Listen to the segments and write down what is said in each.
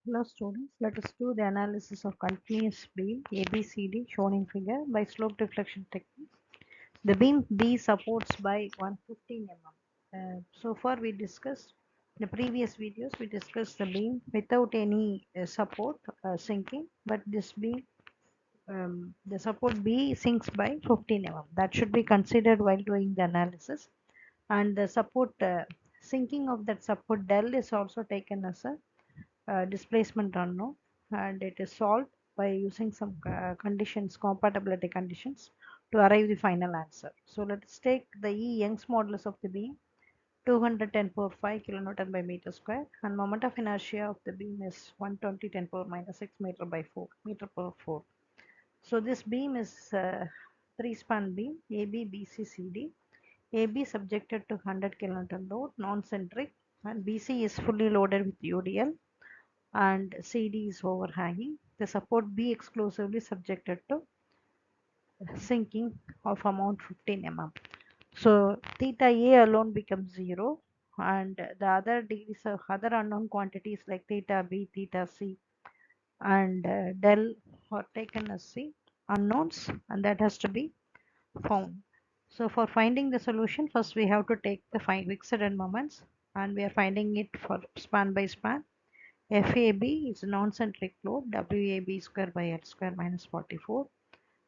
Hello students, let us do the analysis of continuous beam ABCD shown in figure by slope deflection technique. The beam B supports by 115 mm. So far we discussed in the previous videos, we discussed the beam without any support sinking, but this beam, the support B sinks by 15 mm. That should be considered while doing the analysis, and the support sinking of that support del is also taken as a displacement unknown, and it is solved by using some conditions, compatibility conditions, to arrive the final answer. So let's take the E Young's modulus of the beam, 210 power 5 kilonewton by meter square, and moment of inertia of the beam is 120 10 power minus 6 meter by 4 meter per 4. So this beam is three span beam AB BC CD. AB subjected to 100 kilonewton load, non-centric, and BC is fully loaded with UDL, and CD is overhanging. The support B exclusively subjected to sinking of amount 15 mm. So theta A alone becomes 0, and the other degrees of other unknown quantities like theta B, theta C, and del are taken as C unknowns, and that has to be found. So for finding the solution, first we have to take the fixed end moments, and we are finding it for span by span. FAB is non-centric load, WAB square by L square minus 44,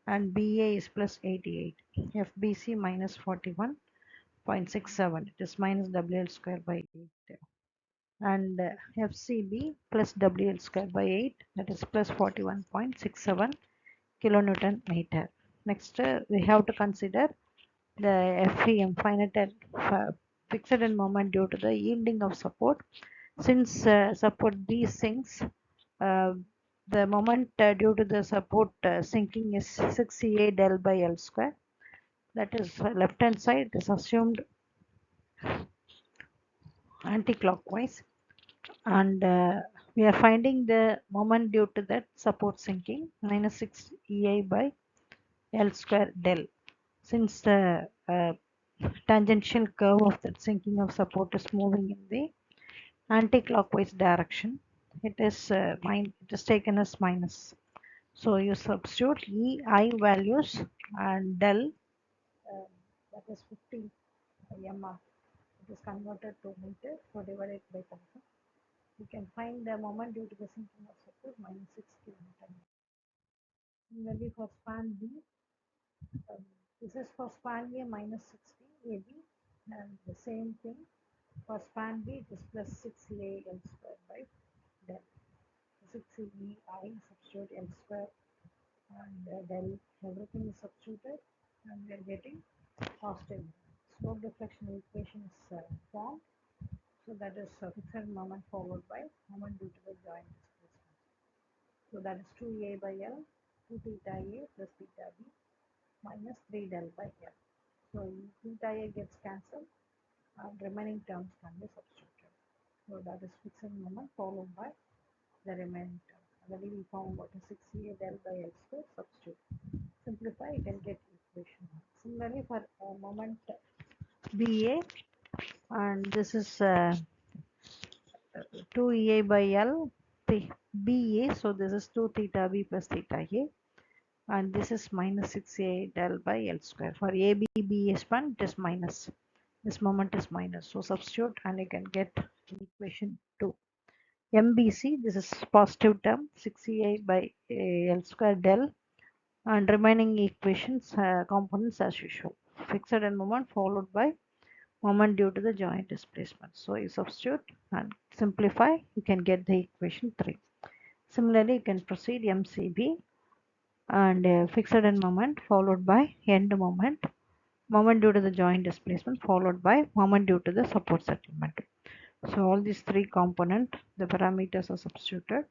and BA is plus 88, FBC minus 41.67, it is minus WL square by 8, and FCB plus WL square by 8, that is plus 41.67 kilonewton meter. Next, we have to consider the FEM, finite fixed end moment due to the yielding of support. Since support B sinks, uh, the moment due to the support sinking is 6CA del by L square. That is left hand side is assumed anti-clockwise, and we are finding the moment due to that support sinking minus 6EA by L square del. Since the tangential curve of that sinking of support is moving in the anti-clockwise direction, it is taken as minus. So you substitute EI values and del, that is 50 mm. It is converted to meter, so divided by 1000. You can find the moment due to the sinking of support minus 6 kN. Similarly for span B, um, this is for span A minus 60 AB, and the same thing for span B, it is plus 6A L square by del. 6EI substitute L square and del, everything is substituted, and we are getting positive. Slope deflection equation is formed. So that is fixed moment followed by moment due to the joint displacement. So that is 2A by L, 2 theta A plus theta B minus 3 del by L. So theta A gets cancelled and remaining terms can be substituted. So that is fixed moment followed by the remaining terms. Already we found what is 6A del by L square, substitute. Simplify, you can get equation. Similarly for moment BA, and this is 2EA by L BA, so this is 2 theta B plus theta A, and this is minus 6A del by L square. For AB BA span, it is minus, this moment is minus, so substitute and you can get equation 2. MBC, this is positive term, 6A by L square del, and remaining equations components as usual, fixed end moment followed by moment due to the joint displacement. So you substitute and simplify, you can get the equation 3. Similarly, you can proceed MCB, and fixed end moment followed by end moment, moment due to the joint displacement followed by moment due to the support settlement. So all these three components, the parameters are substituted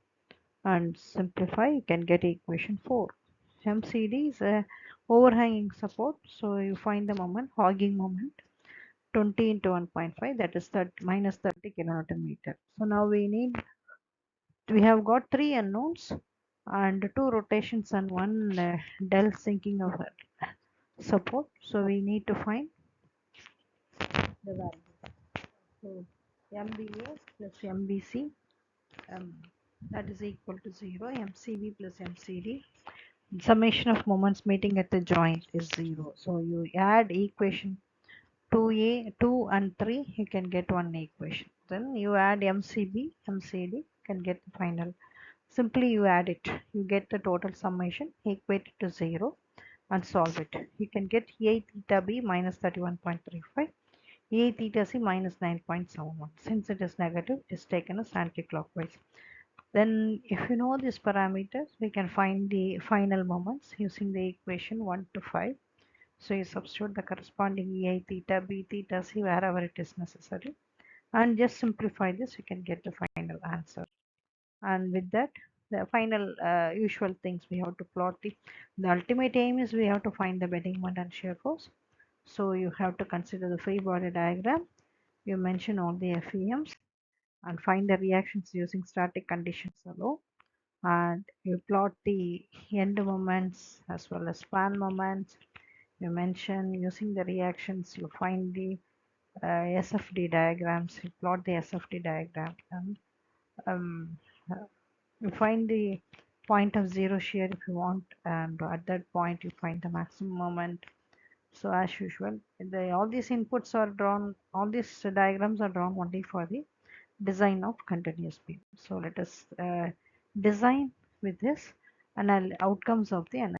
and simplify, you can get equation 4. MCD is a overhanging support, so you find the moment, hogging moment, 20 into 1.5, that is minus 30 kilonewton meter. So now we have got 3 unknowns and 2 rotations and 1 del sinking of support. So we need to find the value. So MBA plus MBC, that is equal to 0. MCB plus MCD. Summation of moments meeting at the joint is 0. So you add equation 2a, 2 and 3, you can get one equation. Then you add MCB, MCD, can get the final. Simply you add it. You get the total summation, equate it to 0 and solve it. You can get A theta B minus 31.35, A theta C minus 9.71. Since it is negative, it is taken as anticlockwise. Then if you know these parameters, we can find the final moments using the equation 1 to 5. So you substitute the corresponding A theta, B theta, C wherever it is necessary, and just simplify this, you can get the final answer. And with that, the final usual things we have to plot the ultimate aim is we have to find the bending moment and shear force. So you have to consider the free body diagram. You mention all the FEMs and find the reactions using static conditions alone, and you plot the end moments as well as span moments. You mention using the reactions, you find the SFD diagrams, you plot the SFD diagram, and um, uh, you find the point of zero shear if you want, and at that point you find the maximum moment. So as usual, all these inputs are drawn, all these diagrams are drawn only for the design of continuous beam. So let us design with this and outcomes of the analysis.